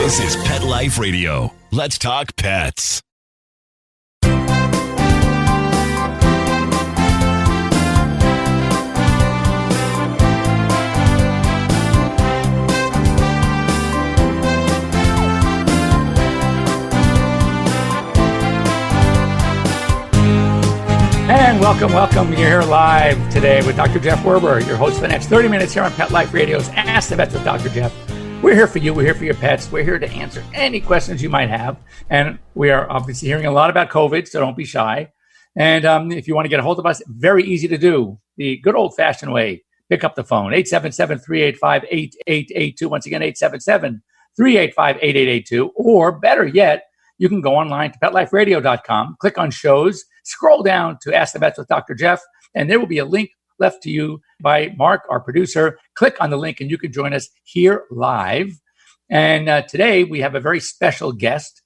This is Pet Life Radio. Let's talk pets. And welcome. You're here live today with Dr. Jeff Werber, your host for the next 30 minutes here on Pet Life Radio's Ask the Vets with Dr. Jeff. We're here for you. We're here for your pets. We're here to answer any questions you might have. And we are obviously hearing a lot about COVID, so don't be shy. And if you want to get a hold of us, very easy to do. The good old-fashioned way, pick up the phone, 877-385-8882. Once again, 877-385-8882. Or better yet, you can go online to PetLifeRadio.com, click on shows, scroll down to Ask the Vets with Dr. Jeff, and there will be a link left to you by Mark, our producer. Click on the link and you can join us here live. And today we have a very special guest.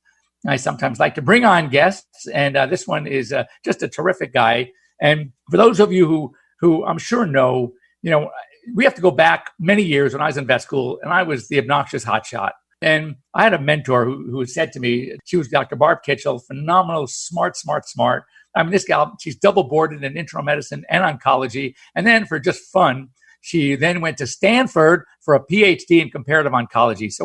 I sometimes like to bring on guests, and this one is just a terrific guy. And for those of you who I'm sure know, we have to go back many years when I was in vet school, and I was the obnoxious hotshot. And I had a mentor who said to me, she was Dr. Barb Kitchell, phenomenal, smart. I mean, this gal, she's double boarded in internal medicine and oncology. And then for just fun, she then went to Stanford for a PhD in comparative oncology. So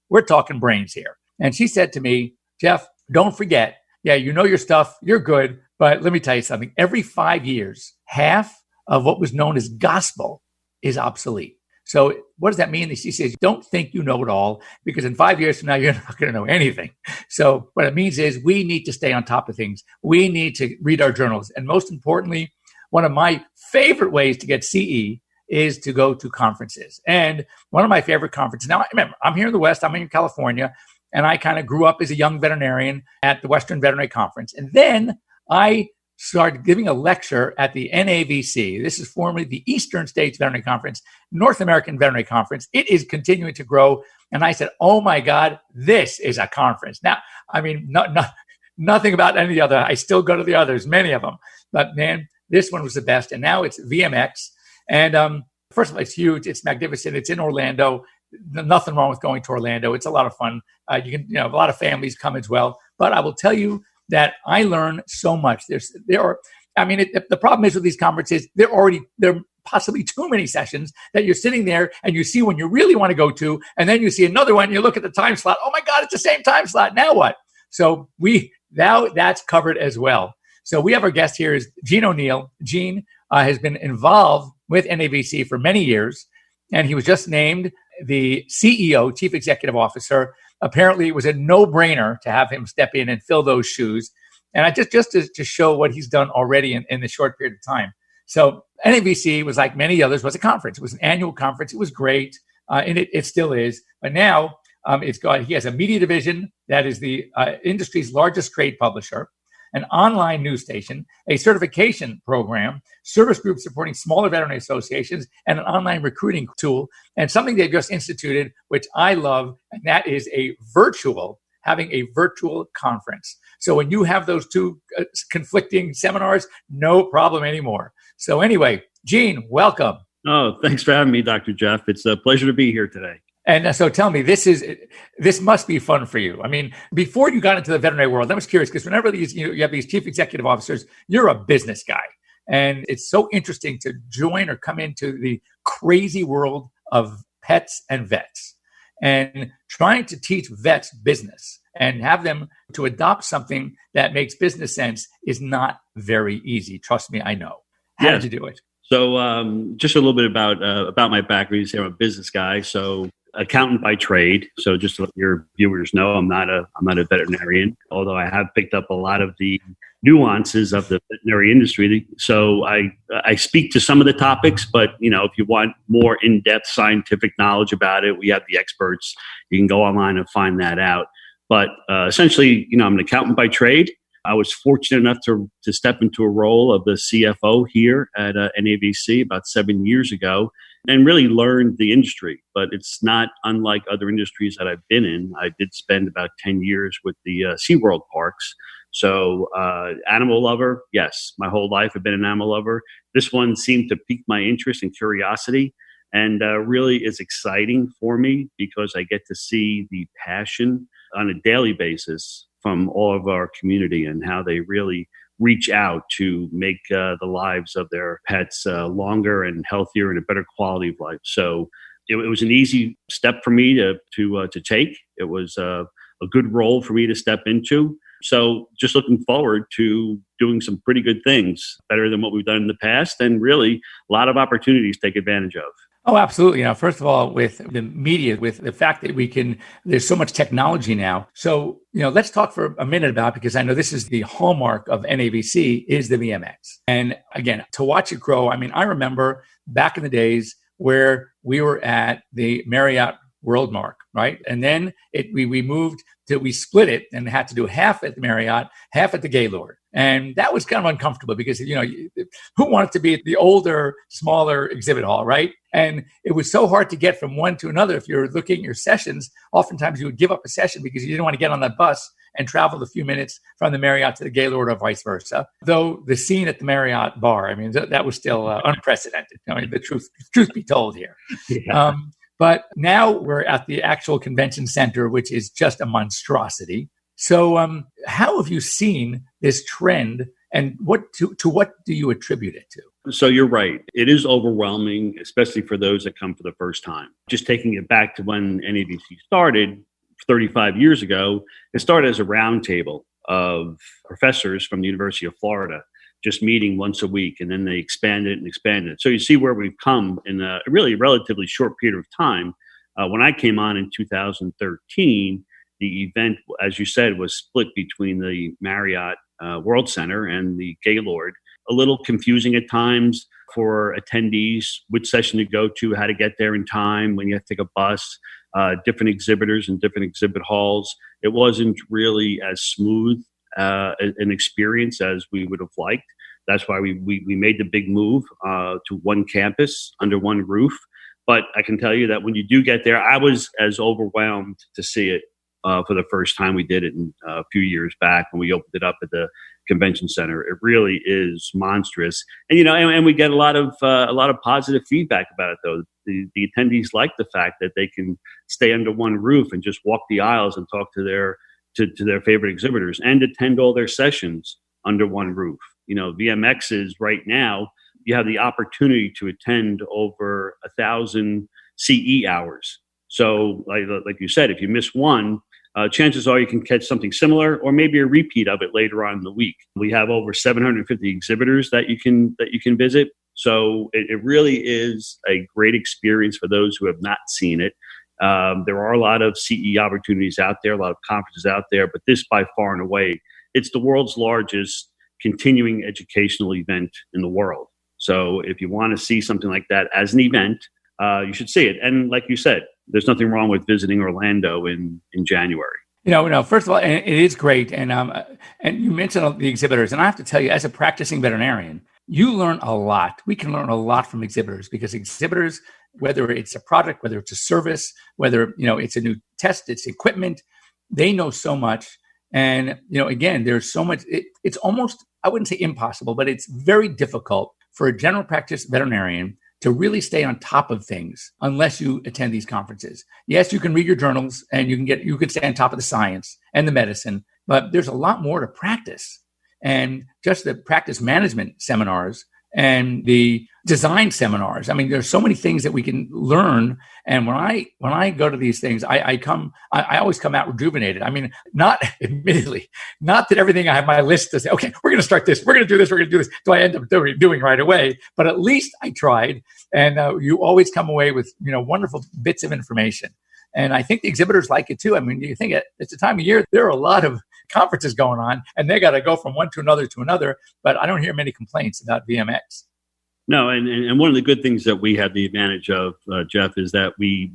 we're talking brains here. And she said to me, Jeff, don't forget, you know your stuff, you're good. But let me tell you something. Every 5 years, half of what was known as gospel is obsolete. So what does that mean? She says, don't think you know it all, because in 5 years from now, you're not going to know anything. So what it means is we need to stay on top of things. We need to read our journals. And most importantly, one of my favorite ways to get CE is to go to conferences. And one of my favorite conferences, now remember, I'm here in the West, I'm in California, and I kind of grew up as a young veterinarian at the Western Veterinary Conference. And then I started giving a lecture at the NAVC. This is formerly the Eastern States Veterinary Conference, North American Veterinary Conference. It is continuing to grow. And I said, oh my God, this is a conference. Now, I mean, nothing about any of the other. I still go to the others, many of them. But man, this one was the best. And now it's VMX. And first of all, it's huge. It's magnificent. It's in Orlando. Nothing wrong with going to Orlando. It's a lot of fun. A lot of families come as well. But I will tell you that I learn so much. The problem is with these conferences, there are possibly too many sessions that you're sitting there and you see one you really want to go to, and then you see another one and you look at the time slot. Oh my God, it's the same time slot. Now what? So now that's covered as well. So we have our guest here is Gene O'Neill. Gene has been involved with NAVC for many years, and he was just named the CEO, Chief Executive Officer. Apparently, it was a no-brainer to have him step in and fill those shoes. And I just to show what he's done already in the short period of time. So NAVC was, like many others, was a conference. It was an annual conference. It was great, and it still is. But now he has a media division that is the industry's largest trade publisher, an online news station, a certification program, service groups supporting smaller veterinary associations, and an online recruiting tool, and something they've just instituted, which I love, and that is having a virtual conference. So when you have those two conflicting seminars, no problem anymore. So anyway, Gene, welcome. Oh, thanks for having me, Dr. Jeff. It's a pleasure to be here today. And so tell me, this must be fun for you. I mean, before you got into the veterinary world, I was curious because whenever you have these chief executive officers, you're a business guy. And it's so interesting to join or come into the crazy world of pets and vets and trying to teach vets business and have them to adopt something that makes business sense is not very easy. Trust me, I know. How did you do it? So just a little bit about my background. I'm a business guy. So accountant by trade. So just to let your viewers know, I'm not a veterinarian, although I have picked up a lot of the nuances of the veterinary industry. So I speak to some of the topics, but if you want more in-depth scientific knowledge about it, we have the experts. You can go online and find that out. But essentially, I'm an accountant by trade. I was fortunate enough to step into a role of the CFO here at NAVC about 7 years ago and really learned the industry. But it's not unlike other industries that I've been in. I did spend about 10 years with the SeaWorld parks. So animal lover, yes, my whole life I've been an animal lover. This one seemed to pique my interest and curiosity. and really is exciting for me because I get to see the passion on a daily basis from all of our community and how they really reach out to make the lives of their pets longer and healthier and a better quality of life. So it was an easy step for me to take. It was a good role for me to step into. So just looking forward to doing some pretty good things, better than what we've done in the past, and really a lot of opportunities to take advantage of. Oh, absolutely. First of all, with the media, with the fact that there's so much technology now. So, let's talk for a minute about, because I know this is the hallmark of NAVC, is the VMX. And again, to watch it grow, I remember back in the days where we were at the Marriott World Mark, right? And then we split it and had to do half at the Marriott, half at the Gaylord. And that was kind of uncomfortable because, who wanted to be at the older, smaller exhibit hall, right? And it was so hard to get from one to another. If you're looking at your sessions, oftentimes you would give up a session because you didn't want to get on that bus and travel the few minutes from the Marriott to the Gaylord or vice versa. Though the scene at the Marriott bar, that was still unprecedented. The truth be told here. Yeah. But now we're at the actual convention center, which is just a monstrosity. So how have you seen this trend, and what do you attribute it to? So you're right. It is overwhelming, especially for those that come for the first time. Just taking it back to when NAVC started 35 years ago, it started as a roundtable of professors from the University of Florida, just meeting once a week, and then they expanded and expanded. So you see where we've come in a really relatively short period of time. When I came on in 2013, the event, as you said, was split between the Marriott World Center and the Gaylord. A little confusing at times for attendees, which session to go to, how to get there in time, when you have to take a bus, different exhibitors and different exhibit halls. It wasn't really as smooth an experience as we would have liked. That's why we made the big move to one campus under one roof. But I can tell you that when you do get there, I was as overwhelmed to see it for the first time. We did it a few years back when we opened it up at the convention center. It really is monstrous, and and we get a lot of positive feedback about it. Though the attendees like the fact that they can stay under one roof and just walk the aisles and talk to their favorite exhibitors and attend all their sessions under one roof. VMX is right now, you have the opportunity to attend over 1,000 CE hours. So like you said, if you miss one, chances are you can catch something similar or maybe a repeat of it later on in the week. We have over 750 exhibitors that you can visit. So it really is a great experience for those who have not seen it. There are a lot of CE opportunities out there, a lot of conferences out there, but this by far and away, it's the world's largest continuing educational event in the world. So if you want to see something like that as an event, you should see it. And like you said, there's nothing wrong with visiting Orlando in January. First of all, it is great. And you mentioned the exhibitors. And I have to tell you, as a practicing veterinarian, you learn a lot. We can learn a lot from exhibitors because exhibitors, whether it's a product, whether it's a service, whether, it's a new test, it's equipment, they know so much. And, again, there's so much, it's almost, I wouldn't say impossible, but it's very difficult for a general practice veterinarian to really stay on top of things unless you attend these conferences. Yes, you can read your journals and you can stay on top of the science and the medicine, but there's a lot more to practice. And just the practice management seminars and the design seminars. There's so many things that we can learn. And when I go to these things, I always come out rejuvenated. Not that everything I have my list to say, okay, we're going to start this, we're going to do this, we're going to do this. Do I end up doing right away? But at least I tried. And you always come away with, wonderful bits of information. And I think the exhibitors like it too. You think it's the time of year, there are a lot of conferences going on and they got to go from one to another, but I don't hear many complaints about VMX. No, and one of the good things that we have the advantage of, Jeff, is that we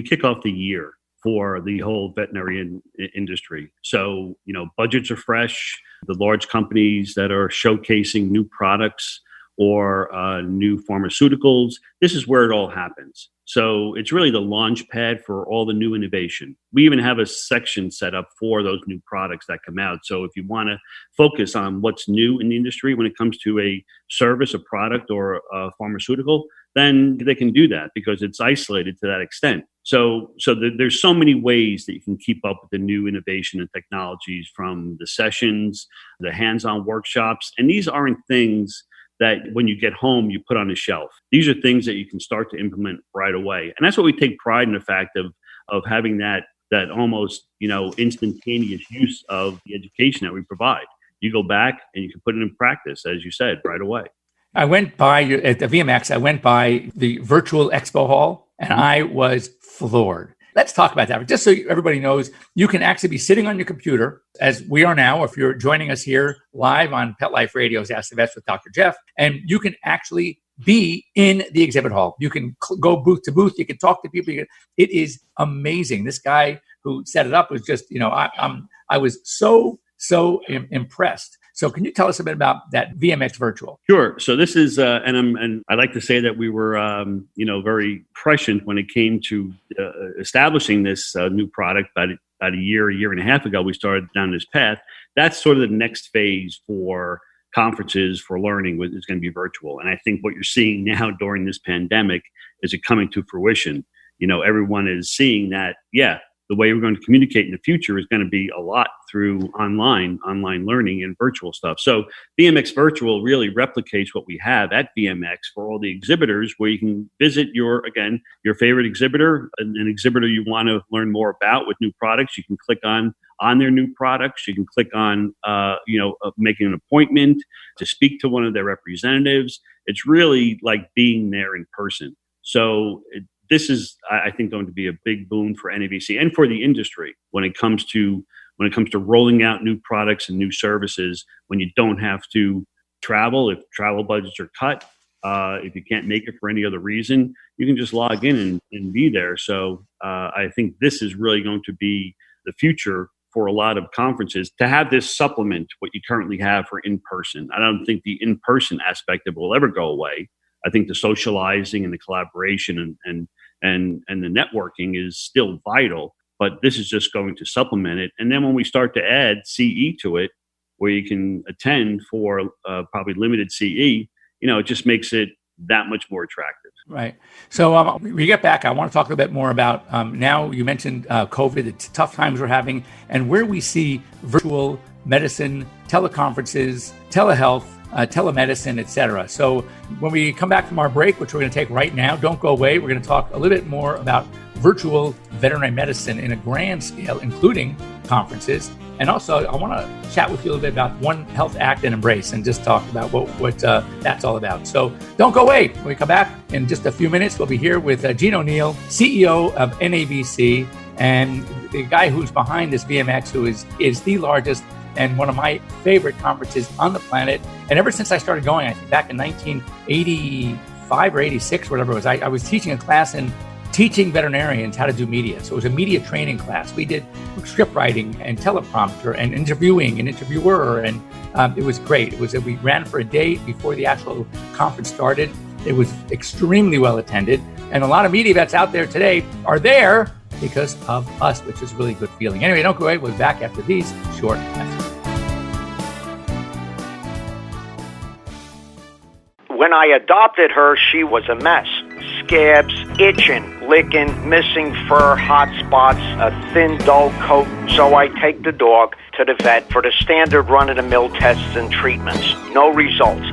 kick off the year for the whole veterinary industry. So, budgets are fresh. The large companies that are showcasing new products or new pharmaceuticals, this is where it all happens. So it's really the launch pad for all the new innovation. We even have a section set up for those new products that come out. So if you want to focus on what's new in the industry when it comes to a service, a product, or a pharmaceutical, then they can do that because it's isolated to that extent. So there's so many ways that you can keep up with the new innovation and technologies, from the sessions, the hands-on workshops. And these aren't things that when you get home, you put on the shelf. These are things that you can start to implement right away. And that's what we take pride in, the fact of having that almost, instantaneous use of the education that we provide. You go back and you can put it in practice, as you said, right away. I went by at the VMX, I went by the virtual expo hall, and I was floored. Let's talk about that. Just so everybody knows, you can actually be sitting on your computer, as we are now, if you're joining us here live on Pet Life Radio's Ask the Vets with Dr. Jeff, and you can actually be in the exhibit hall. You can go booth to booth. You can talk to people. It is amazing. This guy who set it up was just, I was so impressed. So can you tell us a bit about that VMX Virtual? Sure. So this is, and I like to say that we were, very prescient when it came to establishing this new product. About a year and a half ago, we started down this path. That's sort of the next phase for conferences, for learning, is going to be virtual. And I think what you're seeing now during this pandemic is it coming to fruition. Everyone is seeing that, the way we're going to communicate in the future is going to be a lot through online learning and virtual stuff. So VMX Virtual really replicates what we have at VMX for all the exhibitors, where you can visit your favorite exhibitor, an exhibitor you want to learn more about with new products. You can click on their new products. You can click on, making an appointment to speak to one of their representatives. It's really like being there in person. So this is, I think, going to be a big boon for NAVC and for the industry when it comes to rolling out new products and new services. When you don't have to travel, if travel budgets are cut, if you can't make it for any other reason, you can just log in and be there. So I think this is really going to be the future for a lot of conferences, to have this supplement what you currently have for in-person. I don't think the in-person aspect of it will ever go away. I think the socializing and the collaboration and the networking is still vital, but this is just going to supplement it. And then when we start to add CE to it, where you can attend for probably limited CE, it just makes it that much more attractive. Right. So we get back, I want to talk a bit more about, now you mentioned COVID, the tough times we're having, and where we see virtual medicine, teleconferences, telehealth, telemedicine, etc. So when we come back from our break, which we're going to take right now, don't go away. We're going to talk a little bit more about virtual veterinary medicine in a grand scale, including conferences. And also, I want to chat with you a little bit about One Health Act and Embrace, and just talk about what that's all about. So don't go away. When we come back in just a few minutes, we'll be here with Gene O'Neill, CEO of NAVC, and the guy who's behind this VMX, who is the largest and one of my favorite conferences on the planet. And ever since I started going, I think back in 1985 or 86, whatever it was, I was teaching a class in teaching veterinarians how to do media. So it was a media training class. We did script writing and teleprompter and interviewing and interviewer. And it was great. We ran for a day before the actual conference started. It was extremely well attended. And a lot of media vets out there today are there because of us, which is a really good feeling. Anyway, don't go away. We'll be back after these short messages. When I adopted her, she was a mess. Scabs, itching, licking, missing fur, hot spots, a thin, dull coat. So I take the dog to the vet for the standard run-of-the-mill tests and treatments. No results.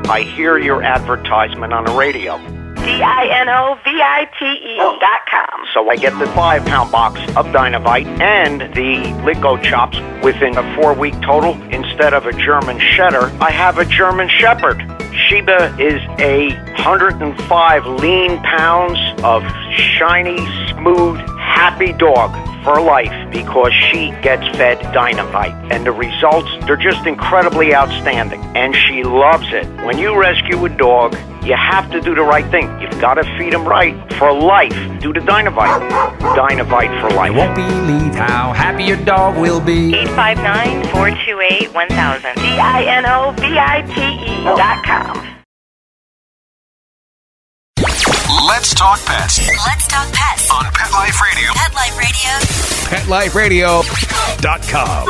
I hear your advertisement on the radio. DINOVITE.com. So I get the 5-pound box of Dynovite and the Lico Chops within a 4-week total. Instead of a German Setter, I have a German Shepherd. Sheba is 105 lean pounds of shiny, smooth, happy dog for life because she gets fed Dynovite. And the results, they're just incredibly outstanding. And she loves it. When you rescue a dog, you have to do the right thing. You've got to feed him right for life. Do the Dynovite. Dynovite for life. You won't believe how happy your dog will be. 859-428-1000. DINOVITE.com. Let's talk pets. Let's talk pets On Pet Life Radio. Pet Life Radio. PetLifeRadio.com.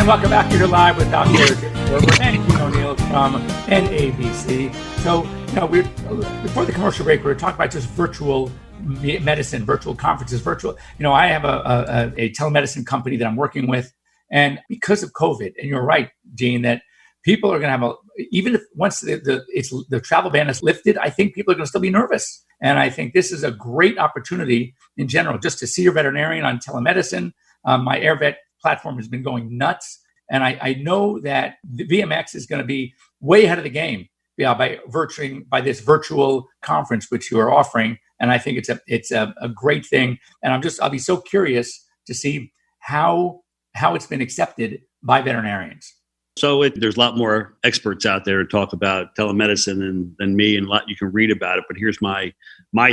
And welcome back to Your Live with Dr. Gerber and King O'Neill from NAVC. So, before the commercial break, we were talking about just virtual medicine, virtual conferences, virtual. I have a telemedicine company that I'm working with, and because of COVID, and you're right, Gene, that people are going to have even if once the travel ban is lifted, I think people are going to still be nervous. And I think this is a great opportunity in general, just to see your veterinarian on telemedicine. My AirVet platform has been going nuts. And I know that the VMX is going to be way ahead of the game by this virtual conference, which you are offering. And I think it's a great thing. And I'll be so curious to see how it's been accepted by veterinarians. So there's a lot more experts out there to talk about telemedicine than me, and a lot you can read about it. But here's my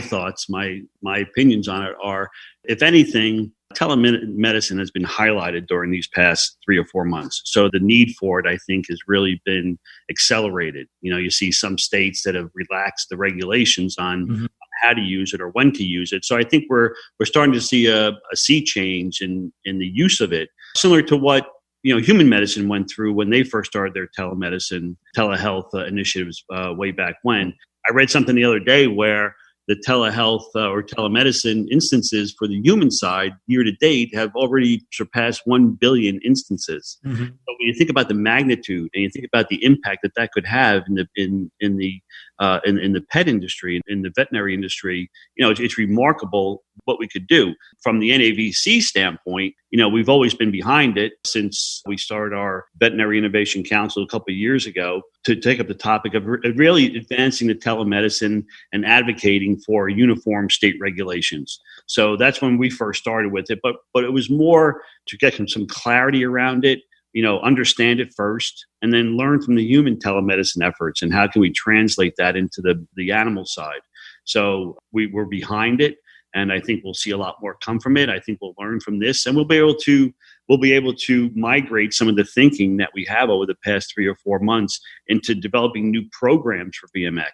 thoughts, my opinions on it are, if anything, telemedicine has been highlighted during these past 3 or 4 months. So the need for it, I think, has really been accelerated. You see some states that have relaxed the regulations on how to use it or when to use it. So I think we're starting to see a sea change in the use of it, similar to what human medicine went through when they first started their telehealth initiatives way back when. I read something the other day where the telehealth or telemedicine instances for the human side year to date have already surpassed 1 billion instances. So when you think about the magnitude and you think about the impact that could have in the pet industry, in the veterinary industry, it's remarkable what we could do. From the NAVC standpoint, we've always been behind it since we started our Veterinary Innovation Council a couple of years ago to take up the topic of really advancing the telemedicine and advocating for uniform state regulations. So that's when we first started with it, but it was more to get some clarity around it, understand it first, and then learn from the human telemedicine efforts and how can we translate that into the animal side. So we're behind it, and I think we'll see a lot more come from it. I think we'll learn from this, and we'll be able to migrate some of the thinking that we have over the past 3 or 4 months into developing new programs for VMX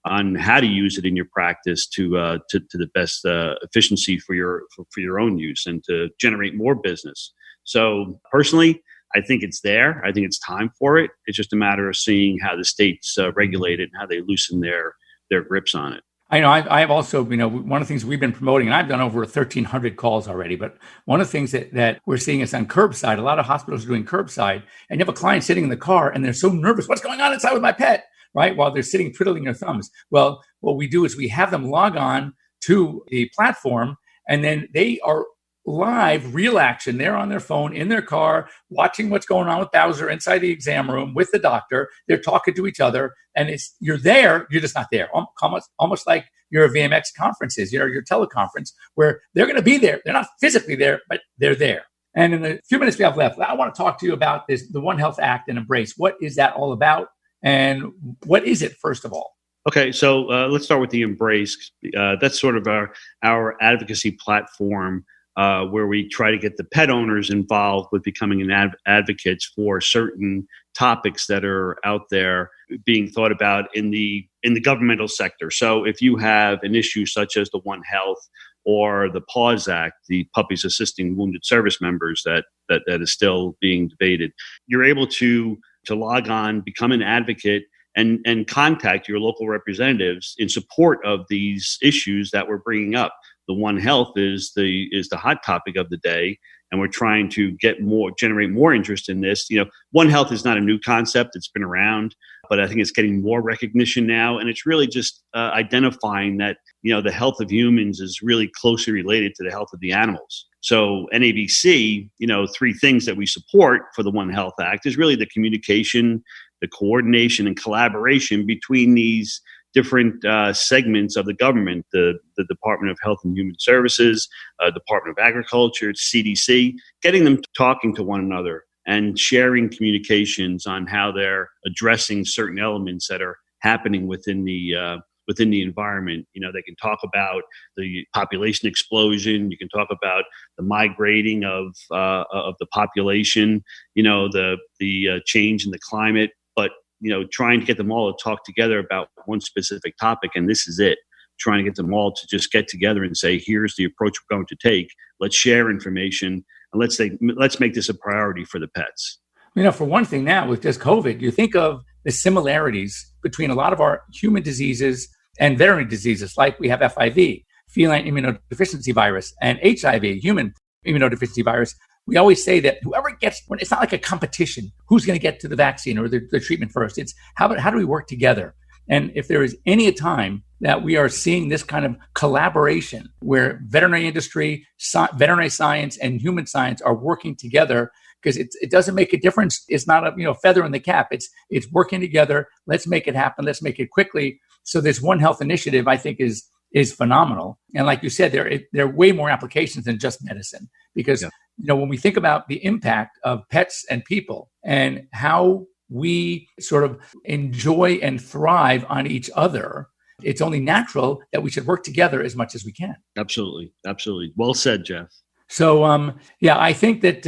on how to use it in your practice to the best efficiency for your own use and to generate more business. So personally, I think it's there. I think it's time for it. It's just a matter of seeing how the states regulate it and how they loosen their grips on it. I know I have also, one of the things we've been promoting, and I've done over 1,300 calls already, but one of the things that we're seeing is on curbside. A lot of hospitals are doing curbside, and you have a client sitting in the car and they're so nervous. What's going on inside with my pet, right? While they're sitting twiddling their thumbs. Well, what we do is we have them log on to the platform, and then they are live, real action. They're on their phone in their car, watching what's going on with Bowser inside the exam room with the doctor. They're talking to each other, and you're there. You're just not there. Almost like your VMX conferences, your teleconference, where they're going to be there. They're not physically there, but they're there. And in the few minutes we have left, I want to talk to you about the One Health Act and Embrace. What is that all about, and what is it, first of all? Okay, so let's start with the Embrace. That's sort of our advocacy platform, where we try to get the pet owners involved with becoming advocates for certain topics that are out there being thought about in the governmental sector. So if you have an issue such as the One Health or the PAWS Act, the Puppies Assisting Wounded Service Members that is still being debated, you're able to log on, become an advocate, and contact your local representatives in support of these issues that we're bringing up. The One Health is the hot topic of the day, and we're trying to generate more interest in this. One Health is not a new concept; it's been around, but I think it's getting more recognition now, and it's really just identifying that the health of humans is really closely related to the health of the animals. So NAVC, 3 things that we support for the One Health Act is really the communication, the coordination, and collaboration between these different segments of the government, the Department of Health and Human Services, Department of Agriculture, CDC, getting them talking to one another and sharing communications on how they're addressing certain elements that are happening within the environment. They can talk about the population explosion. You can talk about the migrating of the population. The change in the climate, but trying to get them all to talk together about one specific topic, and this is it. Trying to get them all to just get together and say, here's the approach we're going to take. Let's share information and let's make this a priority for the pets. For one thing now with just COVID, you think of the similarities between a lot of our human diseases and veterinary diseases, like we have FIV, feline immunodeficiency virus, and HIV, human immunodeficiency virus. We always say that whoever gets, it's not like a competition, who's going to get to the vaccine or the treatment first. It's how do we work together? And if there is any time that we are seeing this kind of collaboration where veterinary industry, veterinary science, and human science are working together, because it doesn't make a difference. It's not a feather in the cap. It's working together. Let's make it happen. Let's make it quickly. So this One Health initiative, I think, is phenomenal. And like you said, there are way more applications than just medicine, because when we think about the impact of pets and people and how we sort of enjoy and thrive on each other, it's only natural that we should work together as much as we can. Absolutely. Absolutely. Well said, Jeff. So, I think that,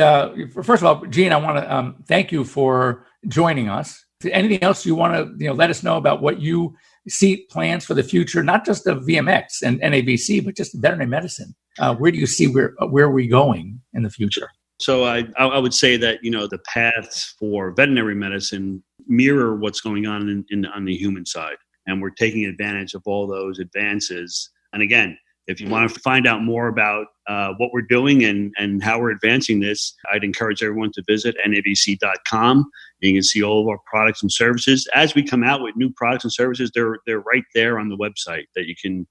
first of all, Gene, I want to thank you for joining us. Anything else you want to let us know about what you see plans for the future, not just of VMX and NAVC, but just veterinary medicine? Where do you see where we're going in the future? So I would say that, the paths for veterinary medicine mirror what's going on on the human side. And we're taking advantage of all those advances. And again, if you want to find out more about what we're doing and how we're advancing this, I'd encourage everyone to visit NAVC.com. You can see all of our products and services. As we come out with new products and services, they're right there on the website that you can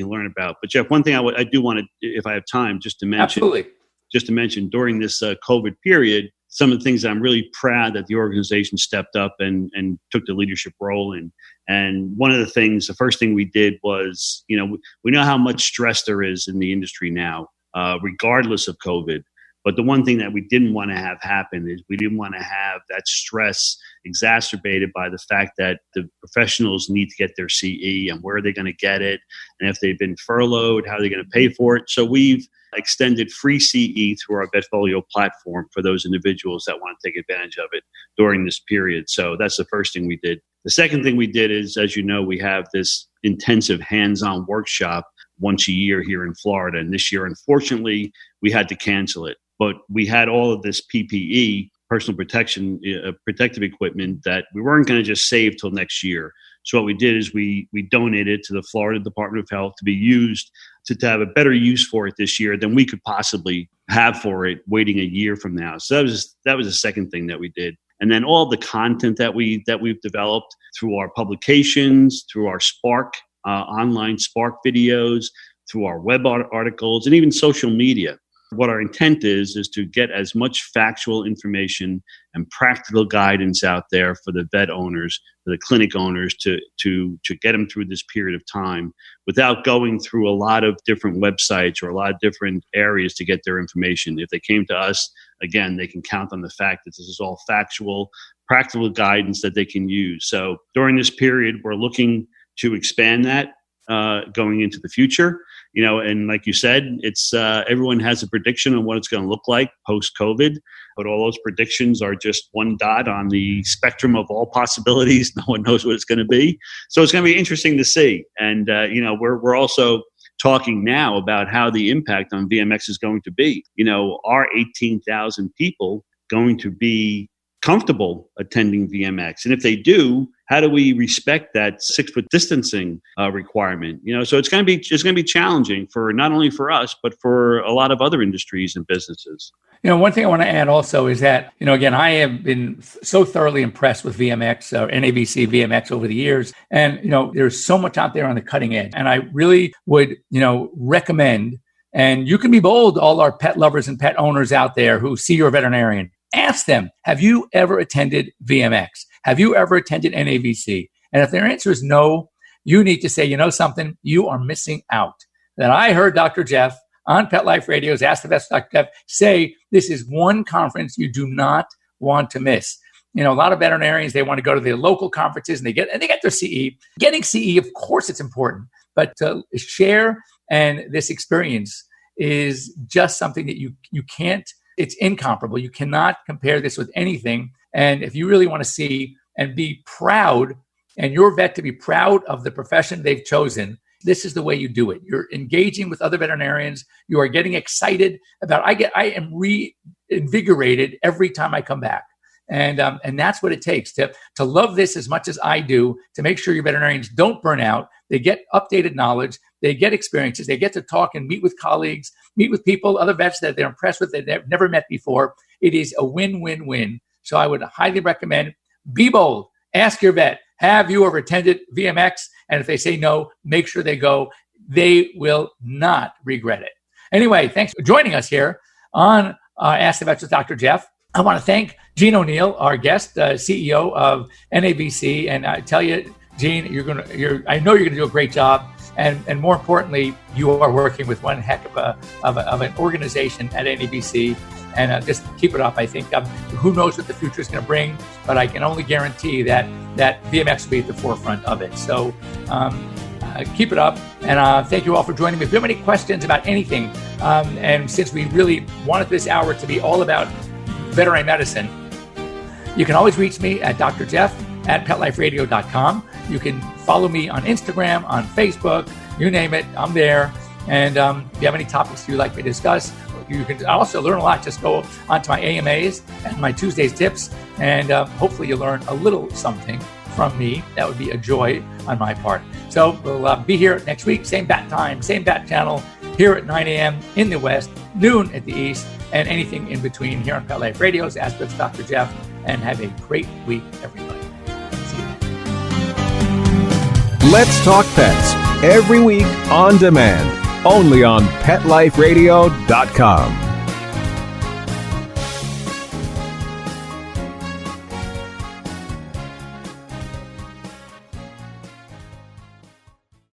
learn about. But Jeff, one thing I do want to, if I have time, just to mention. Absolutely. Just to mention, during this COVID period, some of the things that I'm really proud that the organization stepped up and took the leadership role in. And one of the first thing we did was, we know how much stress there is in the industry now, regardless of COVID. But the one thing that we didn't want to have happen is we didn't want to have that stress exacerbated by the fact that the professionals need to get their CE and where are they going to get it? And if they've been furloughed, how are they going to pay for it? So we've extended free CE through our Vetfolio platform for those individuals that want to take advantage of it during this period. So that's the first thing we did. The second thing we did is, as you know, we have this intensive hands-on workshop once a year here in Florida. And this year, unfortunately, we had to cancel it. But we had all of this PPE, personal protection, protective equipment that we weren't going to just save till next year. So what we did is we donated to the Florida Department of Health to be used to have a better use for it this year than we could possibly have for it waiting a year from now. So that was the second thing that we did. And then all the content that we've developed through our publications, through our Spark, online Spark videos, through our web articles, and even social media. What our intent is to get as much factual information and practical guidance out there for the vet owners, for the clinic owners to get them through this period of time without going through a lot of different websites or a lot of different areas to get their information. If they came to us, again, they can count on the fact that this is all factual, practical guidance that they can use. So during this period, we're looking to expand that going into the future. And like you said, it's everyone has a prediction on what it's going to look like post-COVID, but all those predictions are just one dot on the spectrum of all possibilities. No one knows what it's going to be. So it's going to be interesting to see. And, we're also talking now about how the impact on VMX is going to be. Are 18,000 people going to be comfortable attending VMX? And if they do, how do we respect that 6-foot distancing requirement? So it's going to be challenging for not only for us, but for a lot of other industries and businesses. One thing I want to add also is that, again, I have been so thoroughly impressed with VMX or NAVC VMX over the years. And, there's so much out there on the cutting edge. And I really would, recommend, and you can be bold, all our pet lovers and pet owners out there who see your veterinarian. Ask them, have you ever attended VMX? Have you ever attended NAVC? And if their answer is no, you need to say, something, you are missing out. That I heard Dr. Jeff on Pet Life Radio's Ask the Vets Dr. Jeff say, this is one conference you do not want to miss. A lot of veterinarians, they want to go to the local conferences and they get their CE. Getting CE, of course, it's important, but to share and this experience is just something that you can't. It's incomparable. You cannot compare this with anything. And if you really want to see and be proud, and your vet to be proud of the profession they've chosen, this is the way you do it. You're engaging with other veterinarians. You are getting excited about, I am reinvigorated every time I come back. And that's what it takes to love this as much as I do, to make sure your veterinarians don't burn out. They get updated knowledge. They get experiences. They get to talk and meet with colleagues, meet with people, other vets that they're impressed with that they've never met before. It is a win-win-win. So I would highly recommend, be bold, ask your vet, have you ever attended VMX? And if they say no, make sure they go. They will not regret it. Anyway, thanks for joining us here on Ask the Vets with Dr. Jeff. I want to thank Gene O'Neill, our guest, CEO of NAVC, and I tell you, Gene, I know you're gonna do a great job, and more importantly, you are working with one heck of an organization at NAVC, and just keep it up. I think who knows what the future is going to bring, but I can only guarantee that VMX will be at the forefront of it. So keep it up, and thank you all for joining me. If you have any questions about anything, and since we really wanted this hour to be all about veterinary medicine, you can always reach me at Dr. Jeff at PetLifeRadio.com. You can follow me on Instagram, on Facebook, you name it, I'm there. And if you have any topics you'd like me to discuss, you can also learn a lot. Just go onto my AMAs and my Tuesdays tips, and hopefully you'll learn a little something from me. That would be a joy on my part. So we'll be here next week, same bat time, same bat channel, here at 9 a.m. in the West, noon at the East, and anything in between here on Pet Life Radio's Ask with Dr. Jeff. And have a great week, everybody. See you. Let's Talk Pets, every week on demand, only on PetLifeRadio.com.